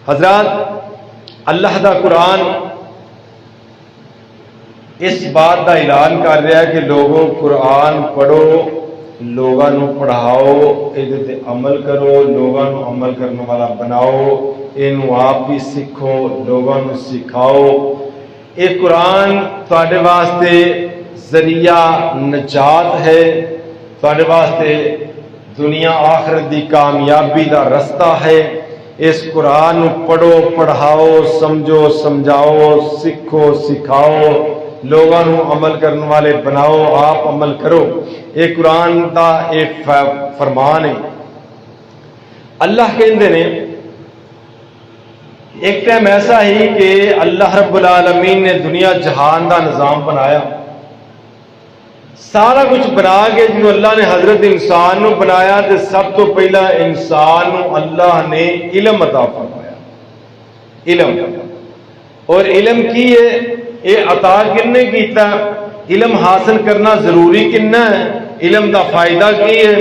حضرات، اللہ دا قرآن اس بات دا اعلان کر رہا ہے کہ لوگوں قرآن پڑھو، لوگوں نو پڑھاؤ، یہ عمل کرو، لوگوں نو عمل کرنے والا بناؤ، یہ آپ بھی سیکھو، لوگوں نو سکھاؤ۔ یہ قرآن تواڈے واسطے ذریعہ نجات ہے، تواڈے واسطے دنیا آخرت دی کامیابی دا رستہ ہے۔ اس قرآن نو پڑھو، پڑھاؤ، سمجھو، سمجھاؤ، سیکھو، سکھاؤ، لوگوں نو عمل کرنے والے بناؤ، آپ عمل کرو۔ یہ قرآن دا ایک فرمان ہے۔ اللہ کہندے نے ایک ٹائم ایسا ہی کہ اللہ رب العالمین نے دنیا جہان دا نظام بنایا، سارا کچھ بنا کے جو اللہ نے حضرت انسان نو بنایا تو سب تو پہلا انسان نو اللہ نے علم عطا فرمایا۔ علم، اور علم کی ہے یہ عطا کنے کیتا؟ علم حاصل کرنا ضروری کنا ہے؟ علم دا فائدہ کی ہے؟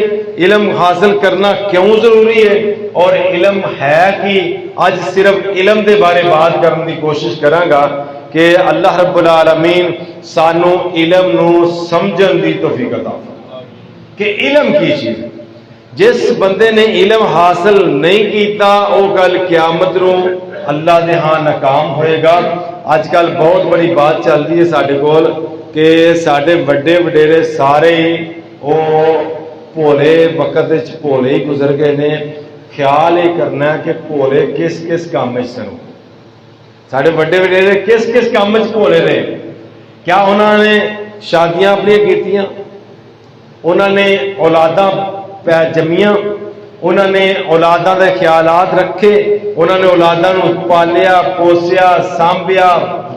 علم حاصل کرنا کیوں ضروری ہے؟ اور علم ہے کہ آج صرف علم دے بارے بات کرنے کی کوشش کراں گا کہ اللہ رب العالمین سانو علم نو سمجھن دی توفیق عطا فرمائے کہ علم کی چیز ہے۔ جس بندے نے علم حاصل نہیں کیتا وہ گل قیامت نو اللہ دے ہاں ناکام ہوئے گا۔ آج کل بہت بڑی بات چل رہی ہے ساڈے کول کہ ساڈے وڈے وڈیرے سارے ہی وہ بھولے وقت بھولے ہی گزر گئے نے۔ خیال یہ کرنا ہے کہ بھولے کس کس کام سن، ساڈے وڈے وڈیرے کس کس کام بھولے رہے؟ کیا انہوں نے شادیاں اپنی کیتیاں؟ انہوں نے اولاداں جمیاں؟ انہوں نے اولاداں دے خیالات رکھے؟ انہوں نے اولاداں نو پالیا، پوسیا، سانبھیا،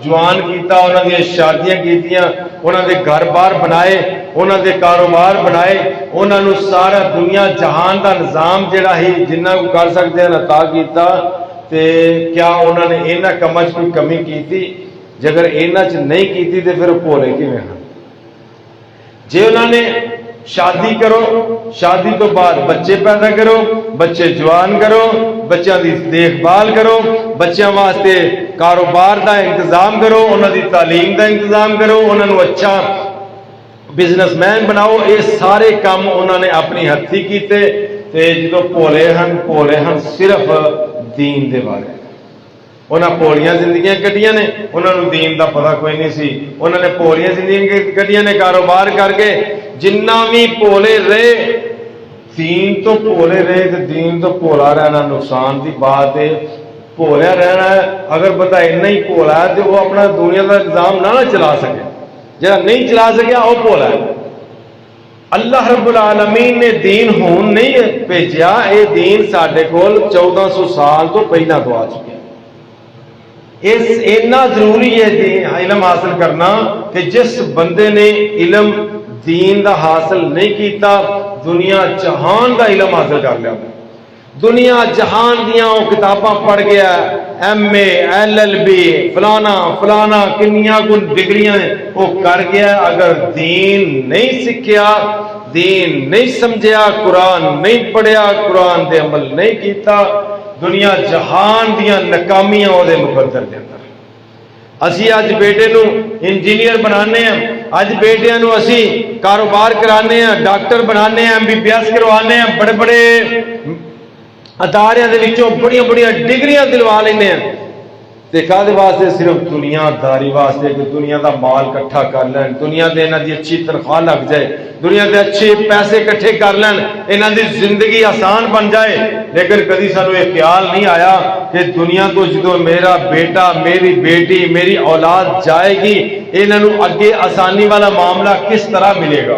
جوان کیتا، انہوں نے شادیاں کیتیاں، انہوں نے گھر بار بنائے، انہوں نے کاروبار بنائے، انہوں نے سارا دنیا جہان دا نظام جڑا ہی جنہ کو کر سکتے ہیں عطا کیتا۔ تے کیا انہوں نے انہاں کماں چ کوئی کمی کیتی؟ جے اگر انہاں چ نہیں کیتی تے پھر بھولے کیویں ہن؟ جے انہوں نے شادی کرو، شادی تو بعد بچے پیدا کرو، بچے جوان کرو، بچوں کی دیکھ بھال کرو، بچوں واسطے کاروبار دا انتظام کرو، انہوں دی تعلیم دا انتظام کرو، انہوں اچھا بزنس مین بناؤ، یہ سارے کام انہوں نے اپنی ہتھی کیتے۔ تے جدو بھولے ہن صرف دین دے بارے، انہاں بھولیاں زندگیاں کٹیاں نے، انہوں نے دین دا پتہ کوئی نہیں سی، انہوں نے بھولیاں زندگیاں کٹیاں نے کاروبار کر کے۔ جنہ بھی بھولے رہے دین تو بھولے رہے، تو دین تو بھولا رہنا نقصان دی بات ہے۔ بھولیا رہنا ہے، اگر بندہ اتنا ہی بھولا ہے تو وہ اپنا دنیا کا نظام نہ چلا سکے، جہاں نہیں چلا سکیا وہ بھولا ہے۔ اللہ رب العالمین نے دین ہون نہیں بھیجا، یہ دین ساڈے کول 1400 سال تو پہلا تو آ چکے۔ اتنا ضروری ہے علم حاصل کرنا کہ جس بندے نے علم دین دا حاصل نہیں کیتا، دنیا جہان دا علم حاصل کر لیا، دنیا جہان دیاں وہ کتاباں پڑھ گیا، MA LLB فلانا فلانا کنیاں کن ڈگریاں وہ کر گیا، اگر دین نہیں سیکھیا، دین نہیں سمجھیا، قرآن نہیں پڑھیا، قرآن دے عمل نہیں کیتا، دنیا جہان دیاں ناکامیاں وہ دے مقدر دے اندر۔ اسی اج بیٹے نو انجینئر بنانے ہیں، اج بیٹیاں نو اسی کاروبار کرانے ہیں، ڈاکٹر بنانے ہیں، MBBS کروانے ہیں، بڑے بڑے ادارے دے وچوں بڑی بڑی ڈگریاں دلوا لینے ہیں۔ دیکھا دے واسطے صرف دنیا داری واسطے کہ دنیا دا مال کٹھا کر لین، دنیا دے انہاں دی اچھی تنخواہ لگ جائے، دنیا دے اچھے پیسے کٹھے کر لین، انہاں دی زندگی آسان بن جائے۔ لیکن کدی سانو یہ خیال نہیں آیا کہ دنیا تو جدو میرا بیٹا، میری بیٹی، میری اولاد جائے گی، انہاں نو اگے آسانی والا معاملہ کس طرح ملے گا۔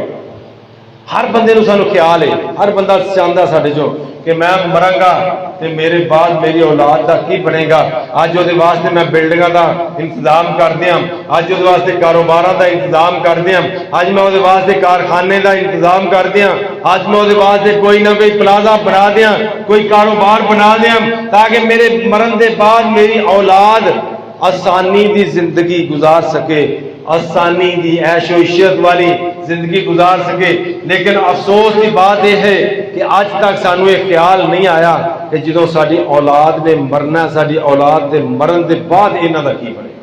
ہر بندے نو سانو خیال ہے، ہر بندہ چاہتا ساڈے چوں کہ میں مراں گا تے میرے بعد میری اولاد دا کی بنے گا۔ اج وہ واسطے میں بلڈنگاں دا انتظام کر دیاں، اج وہ واسطے کاروباراں دا انتظام کر دیاں، اج میں وہ واسطے کارخانے دا انتظام کر دیاں، اج میں وہ واسطے کوئی نہ کوئی پلازا بنا دیاں، کوئی کاروبار بنا دیاں، تاکہ میرے مرن دے بعد میری اولاد آسانی دی زندگی گزار سکے، آسانی دی عیش و عشرت والی زندگی گزار سکے۔ لیکن افسوس کی بات یہ ہے کہ آج تک سانو یہ خیال نہیں آیا کہ جدوں ساری اولاد نے مرنا، ساری اولاد دے مرن دے بعد انہاں دا کی بنے گا؟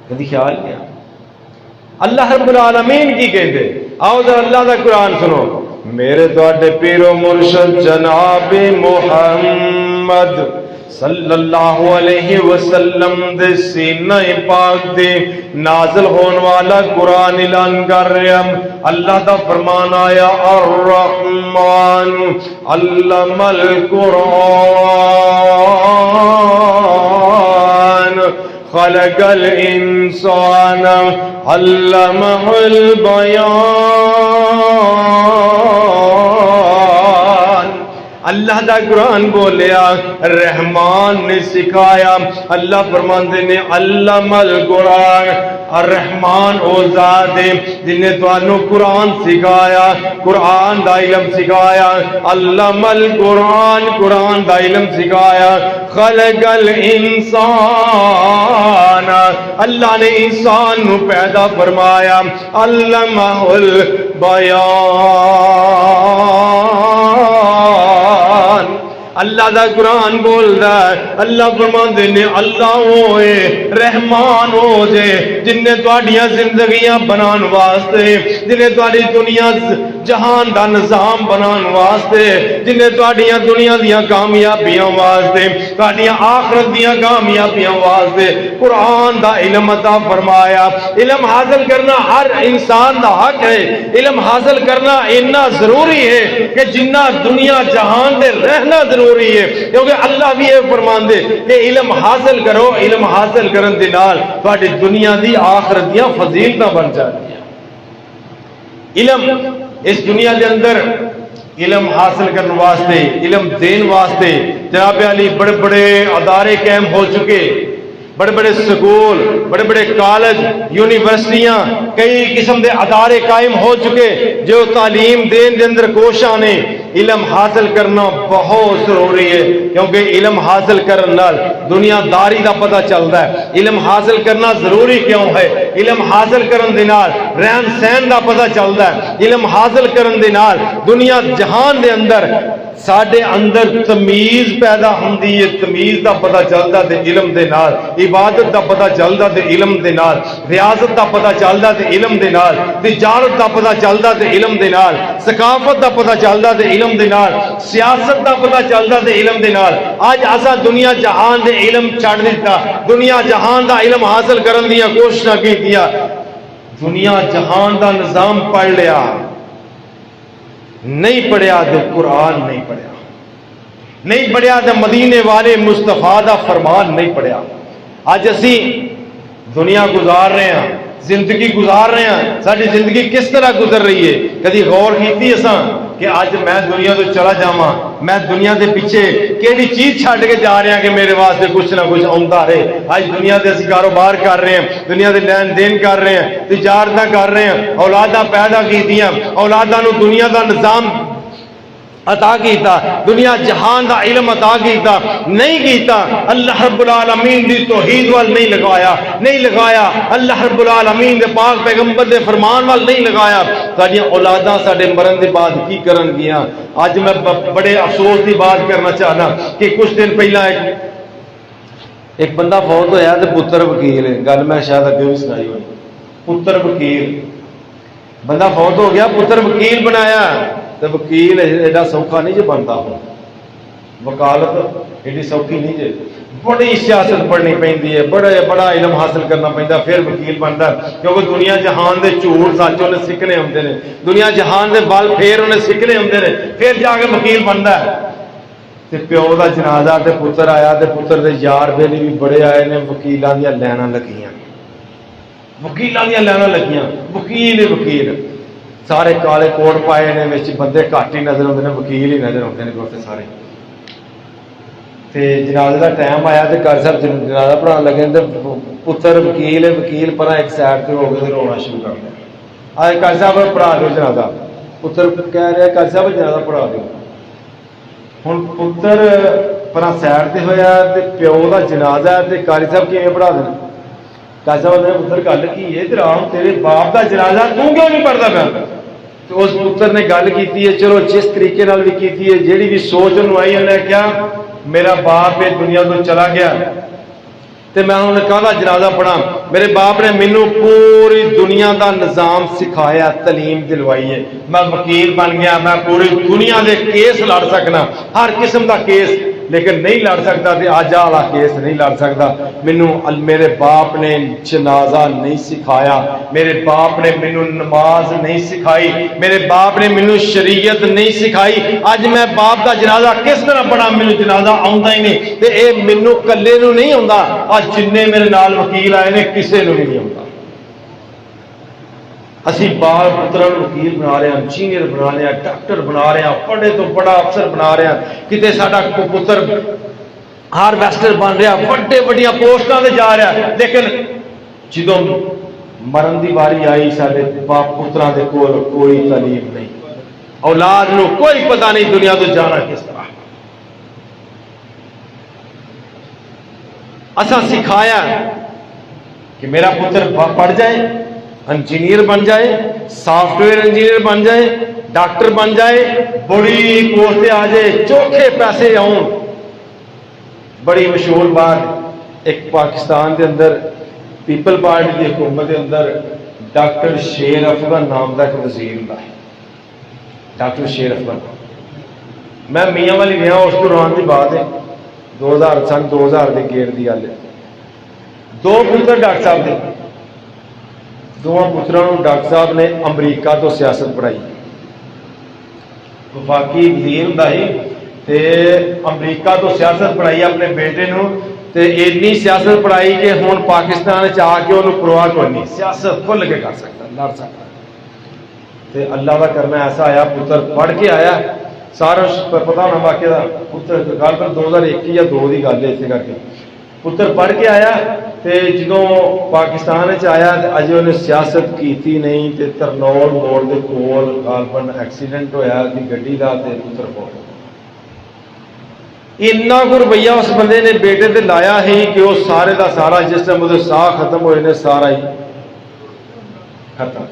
کدی خیال کیا؟ اللہ رب العالمین کی کہتے؟ آؤ ذرا اللہ دا قرآن سنو، میرے تواڈے پیر و مرشد جناب محمد صلی اللہ علیہ وسلم دے سینہ پاک دے نازل ہون والا قرآن اعلان کر رہا، اللہ دا فرمان آیا الرحمن علم القرآن خلق الانسان علمہ البیان۔ اللہ دا قرآن بولیا، رحمان نے سکھایا۔ اللہ فرماندے نے علم القرآن، الرحمان او ذات ہے جن نے تانوں قرآن سکھایا، قرآن دا علم سکھایا۔ علم القرآن، قرآن دا علم سکھایا۔ خلق الانسان، اللہ نے انسان نو پیدا فرمایا۔ علمہ البیان، اللہ دا قرآن بول رہا ہے۔ اللہ فرماندے نے اللہ ہوئے رحمان ہو جے جن نے تواڈیاں زندگیاں بنان واسطے، جن نے تواڈی دنیا جہان دا نظام بنان واسطے، جن نے تواڈیاں دنیا دیاں کامیابیاں واسطے، تواڈیاں آخرت دیاں کامیابیاں واسطے قرآن دا علم عطا فرمایا۔ علم حاصل کرنا ہر انسان دا حق ہے۔ علم حاصل کرنا اتنا ضروری ہے کہ جنہ دنیا جہان دے رہنا ضروری ہے، کیونکہ اللہ بھی یہ فرمان دے کہ علم حاصل کرو، علم حاصل کرن دے نال تواڈی دنیا دی آخرت دیاں فضیلتاں بن جاندیاں۔ علم اس دنیا دے اندر علم حاصل کرنے واسطے، علم دین واسطے جناب علی بڑے بڑے ادارے قائم ہو چکے، بڑے بڑے سکول، بڑے بڑے کالج، یونیورسٹیاں، کئی قسم دے ادارے قائم ہو چکے جو تعلیم دین دے اندر کوشاں نے۔ علم حاصل کرنا بہت ضروری ہے، کیونکہ علم حاصل کرنے نال دنیا داری دا پتہ چلتا ہے۔ علم حاصل کرنا ضروری کیوں ہے؟ علم حاصل کرن دے نال رہن سہن دا پتہ چلتا ہے۔ علم حاصل کرن دے نال دنیا جہان دے اندر ساڈے اندر تمیز پیدا ہوندی ہے، تمیز دا پتہ چلدا تے علم دے نال، عبادت دا پتہ چلدا تے علم دے نال، ریاضت دا پتہ چلدا تے علم دے نال، تجارت دا پتہ چلدا تے علم دے نال، ثقافت دا پتہ چلدا تے علم دے نال، سیاست دا پتہ چلدا تے علم دے نال۔ اج اساں دنیا جہان دے علم چھڈ دتا، دنیا جہان دا علم حاصل کرن دیاں کوششاں کیتیاں، دنیا جہان دا نظام پڑھ لیا، نہیں پڑھیا تو قرآن نہیں پڑھیا، نہیں پڑھیا تو مدینے والے مصطفیٰ دا فرمان نہیں پڑھیا۔ آج اسی دنیا گزار رہے ہیں، زندگی گزار رہے ہیں، ساری زندگی کس طرح گزر رہی ہے؟ کدی غور کیتی اساں کہ آج میں دنیا تو چلا جاواں، میں دنیا دے پیچھے کیڑی چیز چھڈ کے جا رہا کہ میرے واسطے کچھ نہ کچھ آندا رہے؟ آج دنیا دے اسی کاروبار کر رہے ہیں، دنیا دے لین دین کر رہے ہیں، تجارتاں کر رہے ہیں، اولاداں پیدا کیتیاں، اولاداں نو دنیا دا نظام عطا کیتا، دنیا جہان دا علم عطا کیتا، نہیں کیتا اللہ رب العالمین دی توحید وال نہیں لگایا، نہیں لگایا اللہ رب العالمین دے پاک پیغمبر دے فرمان وال نہیں لگایا، ساڈیاں اولاداں ساڈے مرن دے بعد کی کرن گیاں؟ اج میں بڑے افسوس کی بات کرنا چاہنا کہ کچھ دن پہلا ایک بندہ فوت ہویا تے پتر وکیل ہے، گل میں شاید اگے بھی سنائی ہوئی، پتر وکیل، بندہ فوت ہو گیا، پتر وکیل بنایا، تو وکیل ایڈا سوکھا نہیں جو بنتا ہو، وکالت ایڈی سوکھی نہیں جی، بڑی سیاست پڑھنی پہنتی ہے، بڑا علم حاصل کرنا پہنتا پھر وکیل بنتا، کیونکہ دنیا جہان دے جھوٹ سچ انہیں سیکھنے ہوتے ہیں، دنیا جہان دے بل پھر انہیں سیکھنے ہوتے ہیں، پھر جا کے وکیل بنتا ہے۔ تے پیو دا جنازہ تے پتر آیا، تے پتر دے یار بیلی بھی بڑے آئے نے، وکیلاں دیاں لائناں لگیاں، وکیلاں دیاں لائناں لگیاں، وکیل وکیل، سارے کالے کوٹ پائے نے، وچ بندے گھٹ ہی نظر آتے ہیں، وکیل ہی نظر آتے ہیں کوتے سارے۔ تے جنازے کا ٹائم آیا تے قاری صاحب جنازہ پڑھان لگے تے پتر وکیل ہے، وکیل پر ایک سائڈ تے ہو کے رونا شروع کر دیا، آج قاری صاحب پڑھا دو جنازہ، پتر کہہ رہا قاری صاحب جنازہ پڑھا دو۔ ہوں پتر پر سائڈ تے ہویا تے پیو دا جنازہ ہے تے قاری صاحب کیویں پڑھا دینا؟ قاری صاحب نے پتر گل کی ہے تیرا تیرے باپ دا جنازہ تو کیوں نہیں پڑھتا پیا؟ تو اس پتر نے گل کی ہے، چلو جس طریقے نال بھی کی ہے، جیڑی بھی سوچ انہوں آئی، انہیں کیا میرا باپ یہ دنیا تو چلا گیا تو میں انہوں نے کہا جنازہ پڑھا. میرے باپ نے مینوں پوری دنیا دا نظام سکھایا، تعلیم دلوائی ہے. میں وکیل بن گیا، میں پوری دنیا دے کیس لڑ سکنا، ہر قسم دا کیس، لیکن نہیں لڑ سکتا تے اج والا کیس نہیں لڑ سکتا. مینوں میرے باپ نے جنازہ نہیں سکھایا، میرے باپ نے مینوں نماز نہیں سکھائی، میرے باپ نے مینوں شریعت نہیں سکھائی. اج میں باپ دا جنازہ کس طرح پڑھا؟ مینوں جنازہ آوندا ہی نہیں. تے اے مینوں کلے نوں نہیں آوندا، اج جننے میرے نال وکیل آئے نے کسے نوں نہیں آوندا. اسی بال پتروں وکیل بنا رہے ہیں، انجینئر بنا رہے ہیں، ڈاکٹر بنا رہے ہیں، بڑے تو بڑا افسر بنا رہے ہیں. کتے ساڈا پتر ہارویسٹر بن رہا، بڑے بڑیاں پوسٹاں تے جا رہا، لیکن جدوں مرن دی واری آئی سارے باپ پتراں دے کول کوئی تعلیم نہیں، اولاد نو کوئی پتہ نہیں دنیا تو جانا کس طرح. اساں سکھایا کہ میرا پتر پڑھ جائے، انجینئر بن جائے، سافٹ ویئر انجینئر بن جائے، ڈاکٹر بن جائے، بڑی پوسٹیں آ جائے، چوکھے پیسے آؤں. بڑی مشہور بات، ایک پاکستان دے اندر پیپل پارٹی کی حکومت کے اندر ڈاکٹر شیر افغان نام کا ایک وزیر ہوں، ڈاکٹر شیر افغان. میں میاں والی گیا، اس دوران کی بات ہے، 2000 کے گیڑ کی گل ہے. دو پتر ڈاکٹر صاحب نے، دونوں پتروں ڈاکٹر صاحب نے امریکہ تو سیاست پڑھائی، وفاقی وزیر ہوں تے امریکہ تو سیاست پڑھائی اپنے بیٹے نو، تے اتنی سیاست پڑھائی کہ ہوں پاکستان آ کے انہوں پرواہ کوئی نہیں، سیاست کھل کے کر سکتا، لڑ سکتا. تے اللہ کا کرنا ایسا آیا، پتر پڑھ کے آیا، سارا پتا ہونا واقعہ دا. پتر گل پر 2001 یا 2 کی گل ہے، اسے کر کے پتر پڑھ کے آیا تے جدوں پاکستان آیا تے اجے انہیں سیاست کیتی نہیں تے ترنول موڑ دے کول غالباً ایکسیڈنٹ ہویا دی گڈی دا تے پتر فوت. اتنا کو روپیہ اس بندے نے بیٹے تے لایا ہی کہ وہ سارے دا سارا جس ٹائم وہ ساہ ختم ہوئے نے سارا ہی ختم.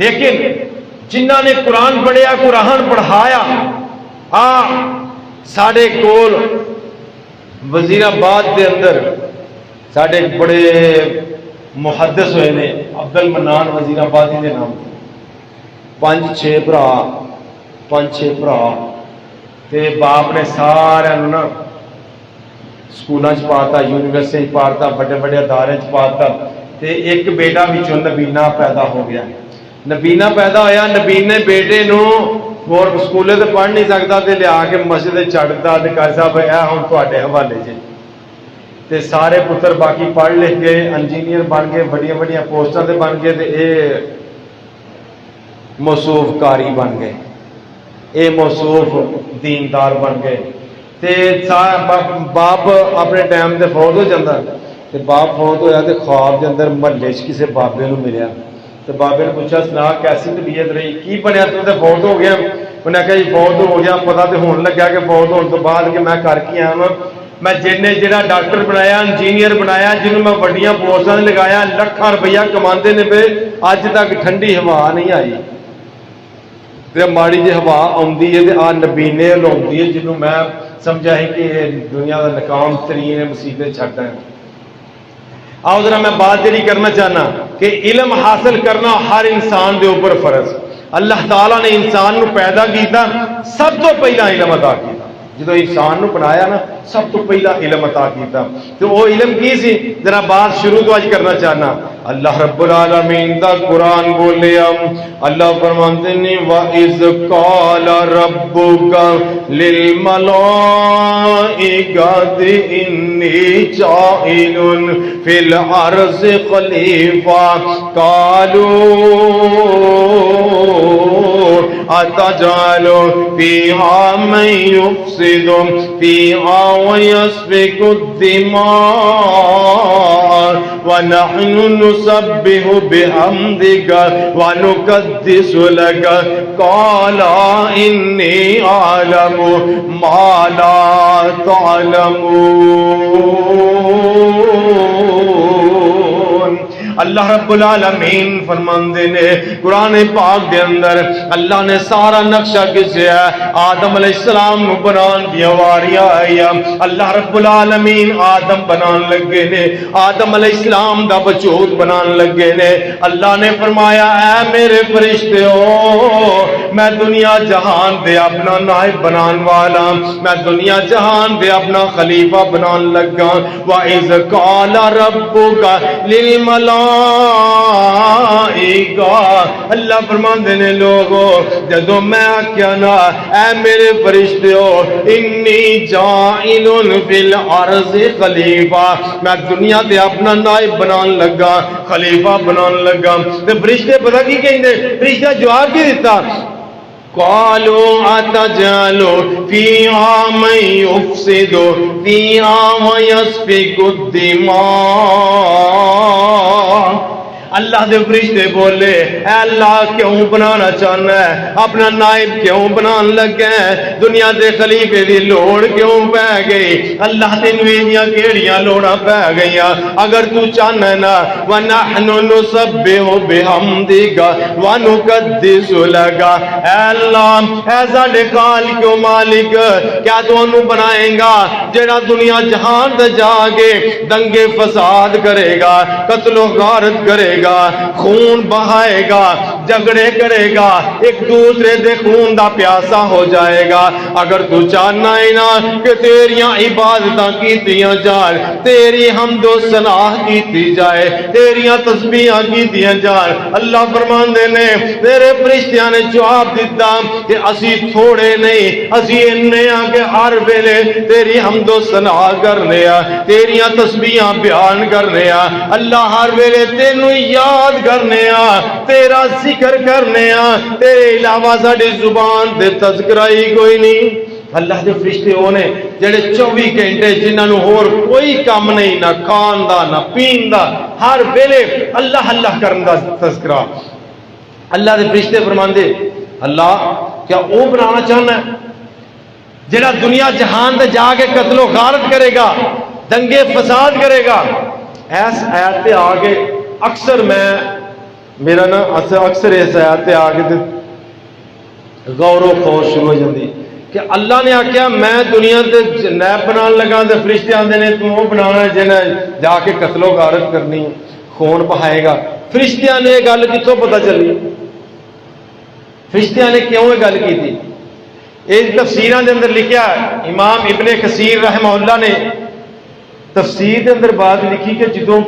لیکن جنہ نے قرآن پڑھیا، قرآن پڑھایا، ساڈے کول وزیر آباد دے اندر ساڈے بڑے محدث ہوئے نے، عبد المنان وزیر آبادی کے نام، 5-6 بھرا تے باپ نے سارے نا سکولوں چ پاتا، یونیورسٹی پاتا، بڑے بڑے ادارے چ پاتا. تے ایک بیٹا بچوں نبینا پیدا ہو گیا. نبینا پیدا ہویا، نبینے بیٹے نو اور سکولے تو پڑھ نہیں سکتا تے لیا کے مسجد چڑھتا تے کہہ صاحب اے ہن تواڈے حوالے جے. تے سارے پتر باقی پڑھ لکھ گئے، انجینئر بن گئے، بڑیاں بڑیاں پوسٹاں تے بن گئے، تے اے موصوف قاری بن گئے، اے موصوف دیندار بن گئے. تے باپ اپنے ٹائم تے فوت ہو جاتا، تے باپ فوت ہویا تے خواب دے اندر محلے چ کسے بابے نو ملیا. تو بابے نے پوچھا سنا کیسی طبیعت رہی، کی بنیا تو فوت ہو گیا؟ انہیں کہا جی فوت ہو گیا، پتا تو ہونے لگا کہ فوت ہونے تو بعد کہ میں کر کے آیا، میں جنہیں جڑا ڈاکٹر بنایا، انجینئر بنایا، جنہوں میں بڑیاں پوسٹاں لگایا، لاکھاں روپیہ کماندے نے پہ، اج تک ٹھنڈی ہوا نہیں آئی. تے ماڑی جی ہوا آتی ہے تو آ نبینے لاؤتی ہے، جنہوں میں سمجھا ہے کہ دنیا کا ناکام ترین مصیبت چھٹ ہے. آؤ ذرا میں بات جڑی کرنا چاہنا کہ علم حاصل کرنا ہر انسان دے اوپر فرض. اللہ تعالیٰ نے انسان نو پیدا کیتا، سب تو پہلا علم عطا کیتا. جدو انسان نو بنایا نا سب تو پہلا علم عطا کیتا. تو وہ علم کی سی؟ ذرا بات شروع تو آج کرنا چاہنا. اللہ رب العالمین دا قرآن بولے، اللہ فرماتے ہیں وَإِذْ قَالَ رَبُّكَ لِلْمَلَائِكَةِ إِنِّي جَاعِلٌ فِي الْأَرْضِ خَلِيفَةً قَالُوا أَتَجْعَلُ فِيهَا مَن يُفْسِدُ فِيهَا وَيَسْفِكُ الدِّمَاءَ وَنَحْنُ نُسَبِّحُ بِحَمْدِكَ وَنُقَدِّسُ لَكَ قَالَ إِنِّي أَعْلَمُ مَا لَا تَعْلَمُونَ. اللہ رب العالمین فرماندے نے قرآن پاک دے اندر اللہ نے سارا نقشہ کسیا آدم علیہ السلام نو بنان دیا واریاں آیا اللہ رب العالمین آدم بنان لگے نے آدم علیہ السلام دا وجود بنان لگے نے اللہ نے فرمایا اے میرے فرشتے ہو میں دنیا جہان دے اپنا نائب بنان والا میں دنیا جہان دے اپنا خلیفہ بنان لگا وَإِذْ قَالَ رَبُّكَ لِلْمَلَائِكَةِ اللہ فرماندے نے لوگو جدو میں کیا نا اے میرے فرشتے ہو انی جائل فی الارض خلیفہ میں دنیا دے اپنا نائب بنان لگا خلیفہ بنان لگا تے فرشتے پتہ کی کہندے فرشتہ جواب کی دیتا قالوا اتجعل فيها من يفسد فيها ويسفك الدماء اللہ دے فرشتے بولے اے اللہ کیوں بنانا چاہنا ہے اپنا نائب کیوں بنان لگا ہے دنیا دے خلیفے دی لوڑ کیوں پہ گئی اللہ تینوں ایہیاں کیڑیاں لوڑاں پہ گئیاں اگر تو چاہنا ہے نا وَنَحْنُ نُسَبِّحُ بِحَمْدِكَ وَنُقَدِّسُ لَكَ اے اللہ اے ساڈے خالق و مالک کیا تو انہوں بنائیں گا جڑا دنیا جہان تے جا کے دنگے فساد کرے گا قتل و غارت کرے گا خون بہائے گا جھگڑے کرے گا ایک دوسرے دے خون دا پیاسا ہو جائے گا اگر تو چاہنا ہے نا کہ تیریاں عبادتاں کیتیاں جائے تیری حمد و ثنا کیتی جائے تیریاں تسبیحاں کیتیاں جائے اللہ فرماندے نے تیرے فرشتیاں نے جواب دیتا کہ اسی تھوڑے نہیں اسی انہیں آگے ہر ویلے تیری حمد و ثنا کرنے تیریاں تسبیحاں بیان کرنے اللہ ہر ویلے تینوں یاد کرنے تیرا ذکر کرنے تیرے علاوہ ساڈی زبان تے تذکرہ ہی کوئی نہیں اللہ دے فرشتے ہونے جڑے 24 گھنٹے جنہاں نوں ہور کوئی کام نہیں نہ کھان دا نہ پین دا ہر ویلے اللہ اللہ کرن دا تذکرہ اللہ دے فرشتے فرماندے اللہ کیا او بنانا چاہنا ہے جڑا دنیا جہان تے جا کے قتل و غارت کرے گا دنگے فساد کرے گا ایس آیت تے آگے اکثر میں میرا نا اکثر اس آیت تے آگے غور و خوض شروع ہو جاندی کہ اللہ نے آکھیا میں دنیا تے نیب بنان لگا تے فرشتے آندے نے تو وہ بنانا جنہیں جا کے قتل و غارت کرنی خون بہائے گا فرشتیاں نے یہ گل کتوں پتہ چلی فرشتیاں نے کیوں یہ گل کی تھی اس تفسیراں دے اندر لکھیا امام ابن کثیر رحمہ اللہ نے تفسیر دے اندر بات لکھی کہ جدوں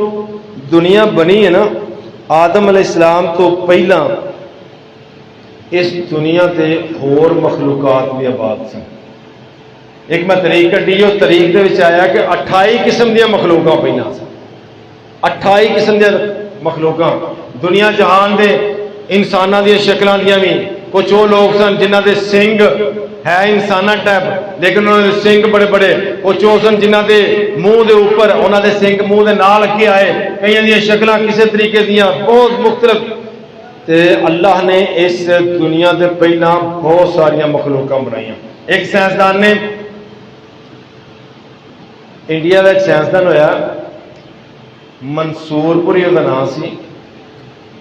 دنیا بنی ہے نا آدم علیہ السلام تو پہلا اس دنیا تے اور مخلوقات بھی آباد سی ایک میں طریق کٹی جو طریق دے وچ آیا کہ 28 قسم دیا مخلوقاں پہنا سی 28 قسم دیا مخلوقاں دنیا جہان دے انساناں دی شکلاں دیاں بھی کچھ وہ لوگ سن جنہ دے سنگ ہے انسانہ ٹائپ لیکن انہوں نے سنگ بڑے بڑے کچھ وہ سن جنہ دے منہ دے اوپر انہوں نے سنگ منہ دے نال کے آئے کئی دیا شکلاں کسی طریقے دیا بہت مختلف تے اللہ نے اس دنیا دے پہلا بہت ساریاں مخلوقاں بنائیاں ایک سائنسدان نے انڈیا کا ایک سائنسدان ہویا منصور پوری دا نام سی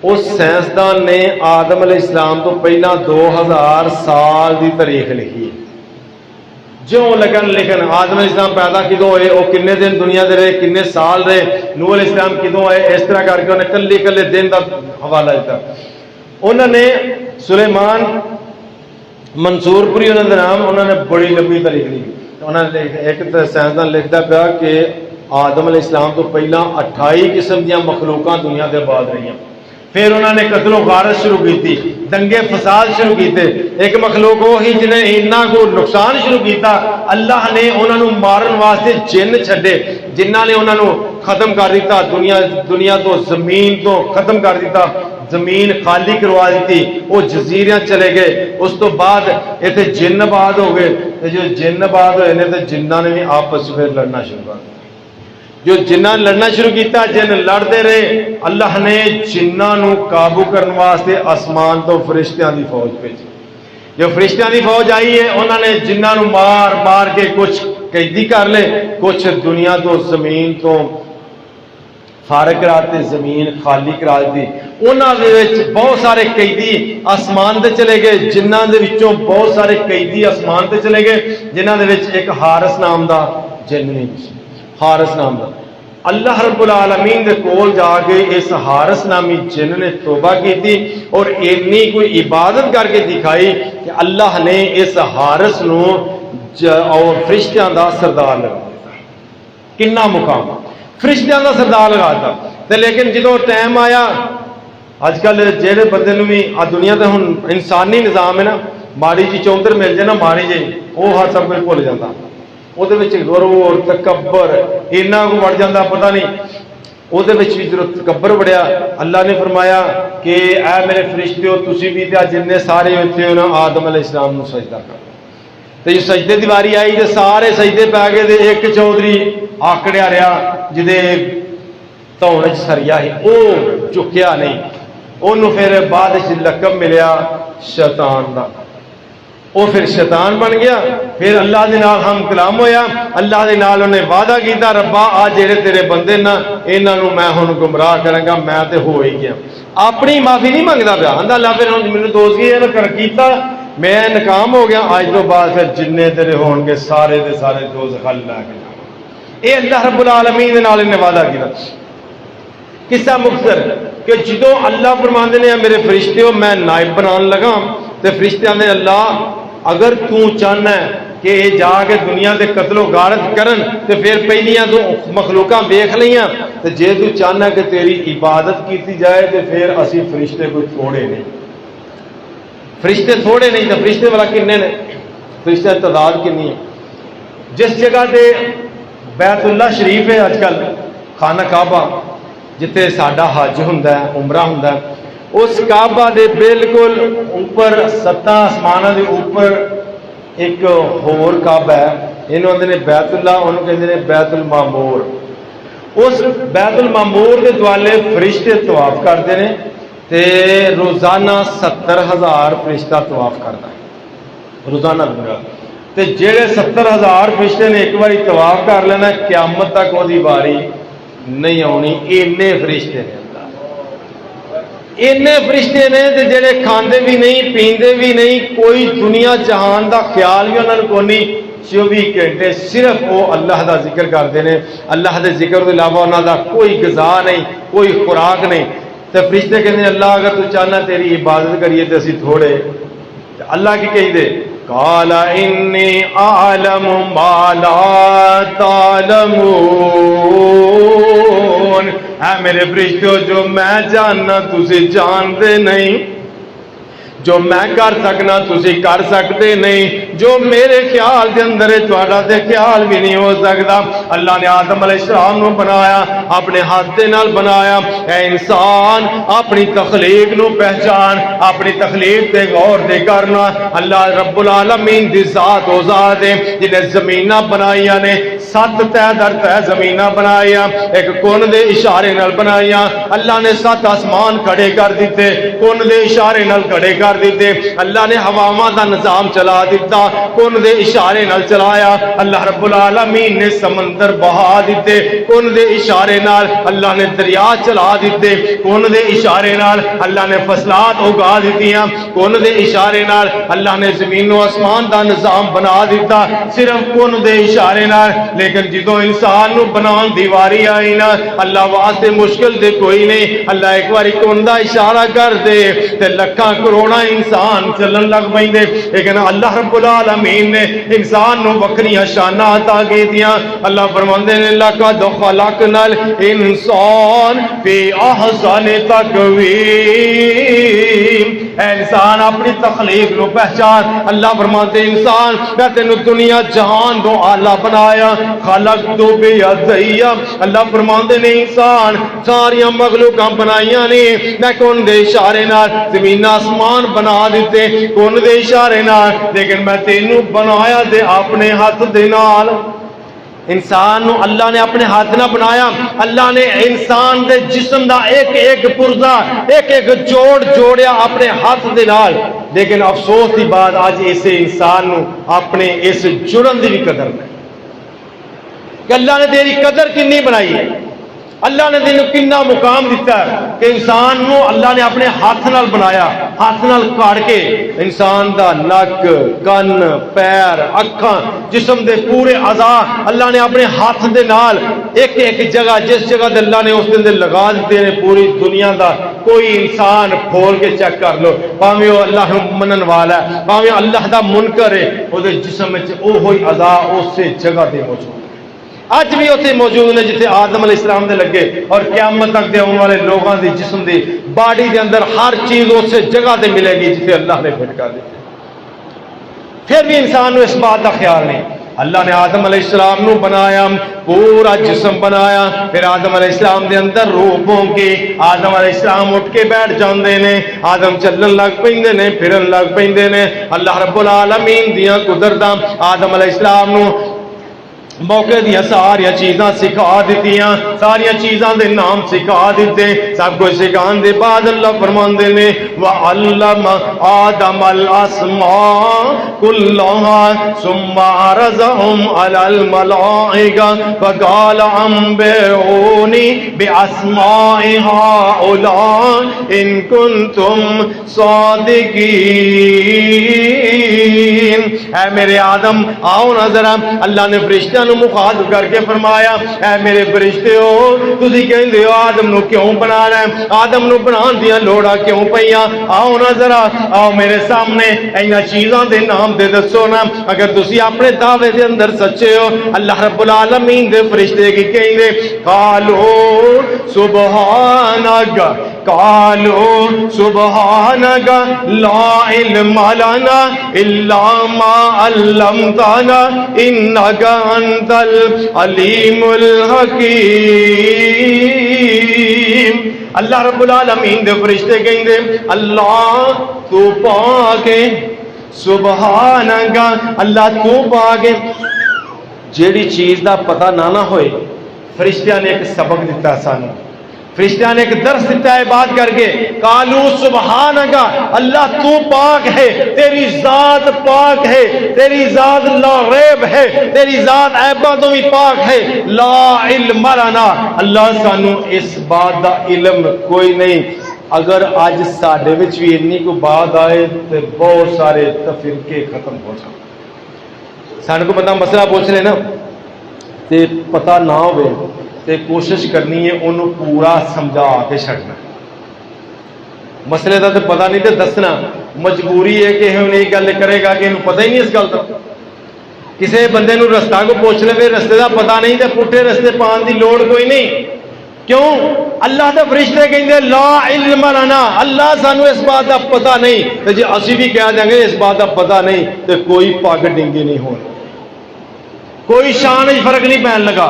اس سائنسدان نے آدم علیہ السلام تو پہلا 2000 سال دی تاریخ لکھی جو لگن لکھن آدم علیہ السلام پیدا کدوں ہوئے وہ کنے دن دنیا دے رہے کنے سال رہے نوح علیہ السلام کدوں آئے اس طرح کر کے انہیں کلے کلے دن کا حوالہ دیتا انہوں نے سلیمان منصور پوری انہوں نے نام انہوں نے بڑی لمبی تاریخ لکھی انہوں نے ایک سائنسدان لکھتا پیا کہ آدم علیہ السلام تو پہلا 28 قسم دیا مخلوقاں دنیا دے بعد رہی ہیں پھر انہوں نے قتل و غارت شروع کی تھی دنگے فساد شروع کیتے ایک مخلوق وہی جنہیں اتنا کو نقصان شروع کیتا اللہ نے انہوں نے مارن واسطے جن چھڈے جنہاں نے انہوں نے ختم کر دیتا دنیا تو زمین تو ختم کر دیتا زمین خالی کروا دیتی وہ جزیریاں چلے گئے اس تو بعد اتنے جن آباد ہو گئے جو جن آباد ہوئے نے تو جنہاں نے بھی آپس میں لڑنا شروع کر جو جنہاں لڑنا شروع کیتا جن لڑتے رہے اللہ نے جنہاں نو قابو کرنے واسطے آسمان تو فرشتیاں دی فوج بھیجی جو فرشتیاں دی فوج آئی ہے انہوں نے جنہاں نو مار مار کے کچھ قیدی کر لے کچھ دنیا تو زمین تو فارغ کرا تے زمین خالی کرا دی. انہاں دے وچ بہت سارے قیدی آسمان تے چلے گئے, جنہاں دے وچوں بہت سارے قیدی آسمان تے چلے گئے, جنہاں دے وچ ایک حارث نام دا جن نہیں سی. حارث نام دا اللہ رب العالمین دے کول جا کے اس حارث نامی جن نے توبہ کی تھی اور اتنی کوئی عبادت کر کے دکھائی کہ اللہ نے اس حارث نو اور فرشتیاں دا سردار لگا دیتا. کنا مقام فرشتیاں دا سردار لگا دیتا. تے لیکن جدو ٹائم آیا, اج کل جہے بندے نو بھی آ دنیا تے ہن انسانی نظام ہے نا, ماڑی جی چوندر مل جائے نا ماڑی جی وہ ہر سب کچھ بھول جاتا. وہ غرور تکبر اینا کو بڑھ جاتا پتہ نہیں. وہ بھی جب تکبر بڑھیا, اللہ نے فرمایا کہ اے میرے فرشتیو تسی بھی تے جن سارے اتنے ہو نا آدم علیہ السلام نو سجدہ کر. تو جو سجدے دی واری آئی تو سارے سجدے پی گئے. تے ایک چودھری آکڑیا رہا جدے دھون سریا ہی, وہ چکیا نہیں. انہوں پھر بعد لقب ملیا شیطان دا. وہ پھر شیطان بن گیا. پھر اللہ دے نال ہم کلام ہویا, اللہ دے نال انہیں وعدہ کیتا ربا آ جڑے تیرے بندے نا انہاں نو میں ہن گمراہ کراں گا, میں تے ہو ہی گیا. اپنی معافی نہیں منگدا پیا, آندا اللہ پھر مینوں دوزگی ہے کر کیتا, میں ناکام ہو گیا. اج تو بعد پھر جننے تیرے ہون گے سارے دے سارے دوزخ لے کے جاواں. اے اللہ رب العالمین دے نال انہیں وعدہ کیتا. قصہ مختصر کہ جدوں اللہ فرماندے نے میرے فرشتیو میں نائب بنان لگا, تے فرشتے آندے اللہ اگر تو چاہنا ہے کہ یہ جا کے دنیا دے قتل و غارت کرن تے پھر پہلیاں تو مخلوقاں ویکھ لیاں, تے جے تو چاہنا کہ تیری عبادت کیتی جائے تے پھر اسی فرشتے کوئی تھوڑے نہیں. فرشتے تھوڑے نہیں تے فرشتے والا کنے نے, فرشتے تعداد کنی ہے. جس جگہ تے بیت اللہ شریف ہے اج کل خانہ کعبہ جتے ساڈا حج ہوندا ہے عمرہ ہوندا ہے, اس کعبہ دے بالکل اوپر 7 آسمانہ دے اوپر ایک ہور کعبہ ہے, انہوں آندے نے بیت اللہ, انہوں کہندے نے بیت المعمور. اس بیت المعمور دے دوالے فرشتے طواف کرتے ہیں تے روزانہ 70,000 فرشتہ طواف کرتا ہے روزانہ پورا. تے جڑے 70,000 فرشتے نے ایک باری طواف کر لینا, قیامت تک وہ دی باری نہیں آنی. اینے فرشتے نے, اینے فرشتے نے جڑے کھاندے بھی نہیں پیندے بھی نہیں, کوئی دنیا جہان دا خیال بھی انہوں نے کونی. 24 گھنٹے صرف وہ اللہ دا ذکر کرتے ہیں. اللہ دے ذکر کے علاوہ انہوں دا کوئی غذا نہیں, کوئی خوراک نہیں. تو فرشتے کہتے ہیں اللہ اگر تو چاہنا تیری عبادت کریے تو اسی تھوڑے. اللہ کی کہیں دے قال انی اعلم ما لا تعلمون, اے میرے فرشتوں جو میں جاننا تسی جانتے نہیں, جو میں کر سکنا تسی کر سکتے نہیں, جو میرے خیال کے اندر ہے تھوڑا تے خیال بھی نہیں ہو سکتا. اللہ نے آدم علیہ السلام نو بنایا, اپنے ہاتھ دے نال بنایا. اے انسان اپنی تخلیق نو پہچان, اپنی تخلیق تے غور دے کرنا. اللہ رب العالمین دی ذات او ذات ہے جنہیں زمیناں بنائیاں نے, 7 تہ در تہ زمیناں بنائیاں, ایک کون دے اشارے نال بنائیاں. اللہ نے 7 آسمان کھڑے کر دیتے, کون دے اشارے نال کھڑے کر دیتے. اللہ نے ہواواں دا نظام چلا دیتا, کون دے اشارے نال چلایا. اللہ رب العالمین نے سمندر بہا دیتے, کون دے اشارے نال. اللہ نے دریا چلا دیتے, کون دے اشارے نال. اللہ نے فصلات اگا دیتیاں, کون دے اشارے نال. اللہ نے زمین و آسمان دا نظام بنا دیتا صرف کون دے اشارے نال. لیکن جدوں انسان نو بنان دی واری آئی نا, اللہ واسطے مشکل دے کوئی نہیں. اللہ ایک باری کون دا اشارہ کر دے تے لکھاں کروڑاں انسان چلن لگ پیندے. لیکن اللہ رب العالمین نے انسان نو بکریاں شاناں عطا کیتیاں. اللہ فرماندے نے لقد خلقنا الانسان فی احسن تقویم. اے انسان اپنی تخلیق نو پہچان. اللہ فرماتے انسان میں تینو دنیا جہان تو اعلیٰ بنایا. خلق تو بیدی, اللہ فرماندے نے انسان ساریاں مخلوقاں بنائیاں نے میں کون دے اشارے نال. زمین آسمان بنا دیتے کون دے اشارے نال, لیکن میں تینو بنایا دے اپنے ہاتھ دے نال. انسان نو اللہ نے اپنے ہاتھ نہ بنایا. اللہ نے انسان دے جسم دا ایک ایک پرزا ایک ایک جوڑ جوڑیا اپنے ہاتھ دے نال. لیکن افسوس دی بات آج اسے انسان نو اپنے اس جڑن دی بھی قدر نہیں کہ اللہ نے تیری قدر کنی بنائی ہے. اللہ نے تینوں کتنا مقام دیتا ہے کہ انسان نو اللہ نے اپنے ہاتھ نال بنایا، ہاتھ نال کاٹ کے انسان دا نک، کن، پیر، اکھاں، جسم دے پورے اعضاء اللہ نے اپنے ہاتھ دے نال ایک ایک جگہ جس جگہ تے اللہ نے اس دے اندر لگا دیتے ہیں پوری دنیا دا کوئی انسان کھول کے چیک کر لو، پاویں وہ اللہ منن والا ہے، پاویں اللہ دا منکر ہے، او دے جسم وچ اوہی اعضاء اسی جگہ تے موجود۔ اج بھی اتنے موجود نے جتنے آدم علیہ السلام دے لگے، اور قیامت تک دے آنے والے لوگوں دی جسم دی باڈی دے اندر ہر چیز اس جگہ تے ملے گی جتنے اللہ نے فٹ کر دی۔ پھر بھی انسان اس بات کا خیال نہیں۔ اللہ نے آدم علیہ السلام نو بنایا، پورا جسم بنایا، پھر آدم علیہ السلام دے اندر روح پونکی، آدم علیہ السلام اٹھ کے بیٹھ جاندے نے، آدم چلن لگ پیندے نے، پھرن لگ پیندے نے۔ اللہ رب العالمین دیاں قدرتاں آدم علیہ السلام نو موقع دیا ساریا چیزاں سکھا دیتیاں، ساریا چیزاں دے نام سکھا دیتے، سب کچھ سکھان دے بعد اللہ فرماندے نے وَعَلَّمَ آدَمَ الْأَسْمَاءَ كُلَّهَا ثُمَّ عَرَضَهُمْ عَلَى الْمَلَائِكَةِ فَقَالَ أَنبِئُونِي بِأَسْمَاءِ هَؤُلَاءِ إِن كُنتُمْ صَادِقِينَ۔ اے میرے آدم آؤ نا ذرا، اللہ نے فرشتہ نو مخاطب کر کے فرمایا اے میرے فرشتے ہو، تسی کہندے ہو آدم نو کیوں بنانا ہے، آدم نو بنان دیاں لوڑا کیوں پیاں، آؤ نا ذرا، آؤ میرے سامنے اینا چیزاں دے نام دے دسو نا، اگر تسی اپنے دعوے دے اندر سچے ہو۔ اللہ رب العالمین دے فرشتے کی کہندے قالو سبحانک، قالو سبحانک لا علم لنا الا ما علمتنا انک انت العلیم الحکیم۔ اللہ رب العالمین دے فرشتے کہندے اللہ تو پاک ہے، سبحانک اللہ تو پاک ہے۔ جیڑی چیز دا پتہ نہ ہوئے، فرشتیاں نے ایک سبق دیتا سانو، فرشتیاں نے ایک درس دیتا ہے بات کر کے، قالو سبحانک اللہ تو پاک ہے، تیری ذات پاک ہے، تیری ذات لا ریب ہے، تیری ذات عیبوں تو بھی پاک ہے، لا علم لنا اللہ سانو اس بات دا علم کوئی نہیں۔ اگر آج ساڈے وچ بھی اتنی کو بات آئے تو بہت سارے تفرقے ختم ہو جائیں۔ سانو کو بندہ مسئلہ پوچھ لے نا تے پتہ نہ ہوئے تے کوشش کرنی ہے انہوں پورا سمجھا کے چھڑنا، مسئلے کا تو پتہ نہیں تے دسنا، مجبوری ہے کہ انہیں یہ گل کرے گا کہ انہوں پتہ ہی نہیں اس گل کا۔ کسی بندے نو رستہ کو پوچھ لے رستے کا پتہ نہیں تے پٹھے رستے پان دی لوڑ کوئی نہیں۔ کیوں؟ اللہ دے فرشتے کہندے لا علم لنا اللہ سانو اس بات کا پتہ نہیں، تے جی اسی بھی کہہ دیں گے اس بات کا پتہ نہیں تے کوئی پگ ڈنگی نہیں ہونی، کوئی شان فرق نہیں پہن لگا۔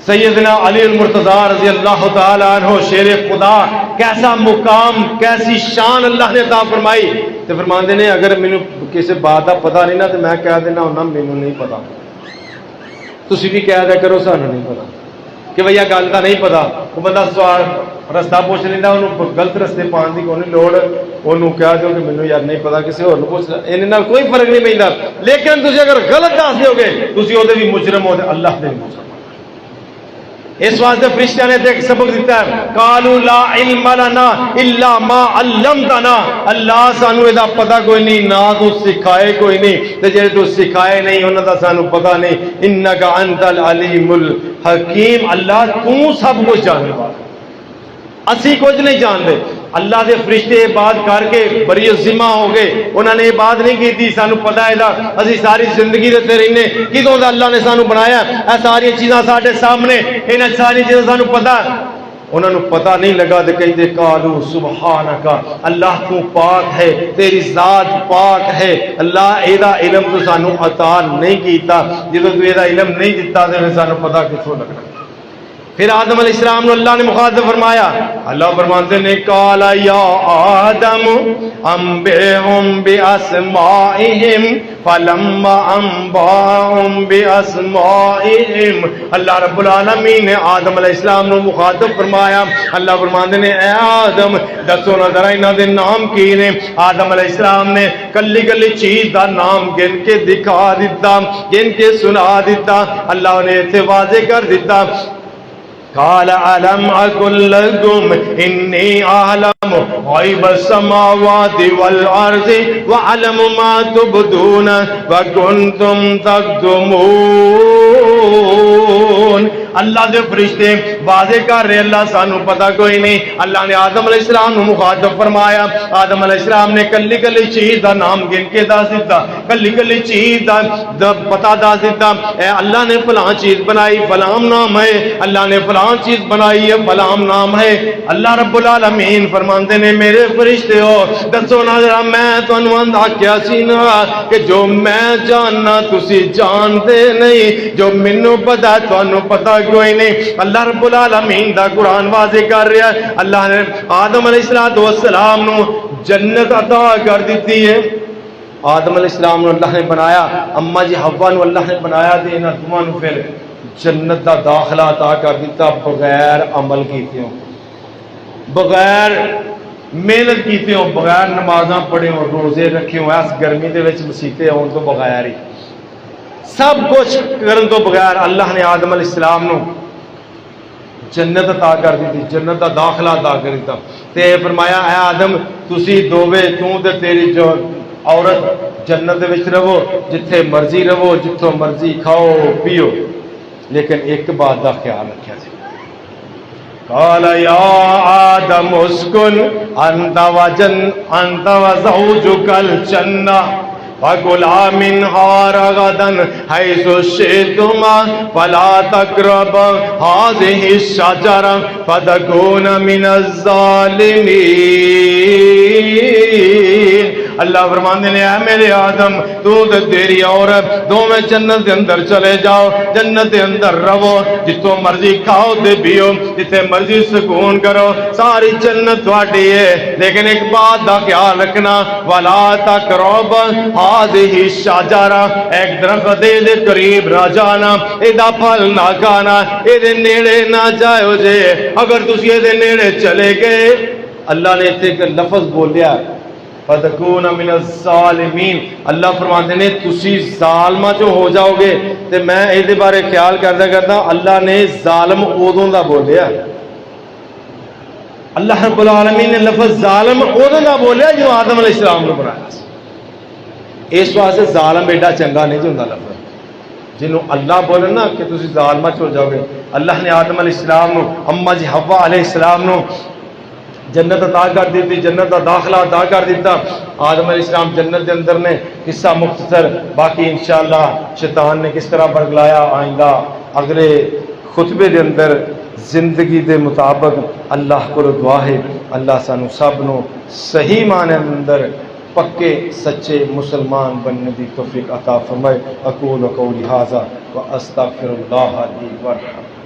سیدنا علی المرتضیٰ رضی اللہ تعالیٰ عنہ شیر خدا، کیسا مقام کیسی شان اللہ نے عطا فرمائی، تو فرماندے نے اگر مینوں کسی بات کا پتہ نہیں نا تو میں کہہ دینا ہونا مینوں نہیں پتا، تسی بھی کہہ دیا کرو سانو نہیں پتا کہ بھیا گل کا نہیں پتا۔ وہ بندہ سوال رستہ پوچھ لینا، انہوں غلط رستے پان کی کوئی لوڑ، انہوں کہہ دو کہ مینوں یار نہیں پتا، کسی اور پوچھ لیں، انہاں کوئی فرق نہیں پیندا۔ لیکن تسی اگر غلط دس دیو گے تسی او دے بھی مجرم ہو تے اللہ دے بھی مجرم۔ اس واسطے فرشتیاں نے ایک سبق دیتا ہے قالوا لا علم لنا الا ما علمتنا اللہ سانو ادا پتہ کوئی نہیں، نہ تو سکھائے کوئی نہیں، تے جے تو سکھائے نہیں انہاں دا سانو پتہ نہیں، انک انت العلیم الحکیم اللہ تو سب کچھ جاننے والا، اسی کچھ نہیں جانتے۔ اللہ دے فرشتے یہ بات کر کے بڑی ذمہ ہو گئے، انہوں نے یہ بات نہیں کی تھی سانو پتہ ہے دا اسی ساری زندگی دیتے رہنے کدوں دا اللہ نے سانو بنایا، اے ساری چیزاں ساڈے سامنے، انہاں ساری چیزاں سانو پتہ، انہوں نے پتہ نہیں لگا تو کہتے قالو سبحانک اللہ تو پاک ہے، تیری ذات پاک ہے، اللہ ایدا علم تو سانو عطا نہیں کیتا، جدوں تو ایدا علم نہیں دیتا تو سانو پتہ کتھوں لگنا۔ پھر آدم علیہ السلام نے اللہ نے مخاطب فرمایا، اللہ فرماتے نے قال یا آدم انبئہم باسمائہم فلما انباہم باسمائہم، اللہ رب العالمین نے آدم علیہ السلام نے مخاطب فرمایا، اللہ فرماتے نے اے آدم دسو نہ ذرا انہاں دے نام کی نے۔ آدم علیہ السلام نے کلی کلی چیز دا نام گن کے دکھا دیتا، گن کے سنا دیتا، اللہ نے ایتھے واضح کر دیتا قال ألم أقل لكم إني أعلم غيب السماوات والأرض وأعلم ما تبدون وكنتم تكتمون. اللہ دے فرشتے واضح کر رہے اللہ سانو پتہ کوئی نہیں. اللہ نے آدم علیہ السلام کو مخاطب فرمایا. آدم علیہ السلام نے کلی کلی چیز دا نام گن کے دس دیتا, کلی کلی چیز دا پتہ دس دیتا. اے اللہ نے فلاں چیز بنائی, فلاں نام ہے. اللہ نے فلاں چیز بنائی ہے, فلاں نام ہے. اللہ رب العالمین فرماندے نے میرے فرشتے ہو دسو نا ذرا, میں تانوں آکھیا سی نا کہ جو میں جاننا تسی جانتے نہیں, جو مینوں پتہ تانوں پتہ کوئی نہیں. اللہ رب العالمین دا قرآن واضح کر رہا ہے. اللہ نے آدم علیہ السلام نو جنت عطا کر دیتی ہے. آدم علیہ السلام نو اللہ نے بنایا, اما جی حوا نو اللہ نے بنایا تے انہاں دوواں نو پھر جنت دا داخلہ عطا کر دیتا بغیر عمل کیتیوں, بغیر محنت کیتیوں, بغیر نمازاں پڑھیوں, روزے رکھیوں, اس گرمی دے وچ مسیتے ہون تو بغیر ہی سب کچھ کرن تو بغیر اللہ نے آدم علیہ السلام نو جنت عطا کر دیتی, جنت دا داخلہ عطا کر دیتا. تے فرمایا اے آدم تسی دوویں تو تے تیری جو عورت جنت دے وچ رہو, جتھے مرضی رہو, جتھوں مرضی کھاؤ پیو, لیکن ایک بات دا خیال رکھیا جی. قال یا آدم اسکن انت وزوجک الجنہ فَكُلَا مِنْهَا رَغَدًا حَيْثُ شِئْتُمَا فَلَا تَقْرَبَا هَٰذِهِ الشَّجَرَةَ فَتَكُونَ مِنَ الظَّالِمِينَ. اللہ فرماندے نے اے میرے آدم تو تے تیری عورت دوویں جنت دے اندر چلے جاؤ, جنت دے اندر رہو, جتوں مرضی کھاؤ تے پیو, جتھے مرضی سکون کرو, ساری جنت تہاڈی ہے. لیکن ایک بات دا خیال رکھنا, وَلَا تَقْرَبَا هَٰذِهِ الشَّجَرَةَ, ایک درخت دے قریب نہ جانا, ایدا پھل نہ کھانا, ایدے نیڑے نہ جاؤ جے. اگر تسی ایدے نیڑے چلے گئے, اللہ نے ایتھے ایک لفظ بولیا فَتَكُونَ مِنَ الظَّالِمِينَ. اللہ فرماتے ہیں تسی ظالمہ جو ہو جاؤ گے. تے میں ایدے بارے خیال کرتا اللہ نے ظالم اودوں دا بولیا, اللہ رب العالمین نے لفظ ظالم اودوں دا بولیا جو آدم علیہ السلام نے بنایا. اس واسطے ظالم ایڈا چنگا نہیں جو ہوندا لفظ جنوں اللہ بولے نا کہ تسی ظالمہ ہو جاؤ گے. اللہ نے آدم علیہ السلام نو, اما جی حوا علیہ السلام نو جنت عطا کر دیتی, جنت کا داخلہ عطا کر دیتا. آدم علیہ السلام جنت کے اندر نے, قصہ مختصر, باقی انشاءاللہ شیطان نے کس طرح برگلایا آئندہ اگلے خطبے دے اندر زندگی دے مطابق. اللہ کو دعا ہے اللہ سانو سب نو صحیح معنی اندر پکے سچے مسلمان بننے دی توفیق عطا فرمائے. اقول قولی ھذا واستغفر اللہ لی ولکم.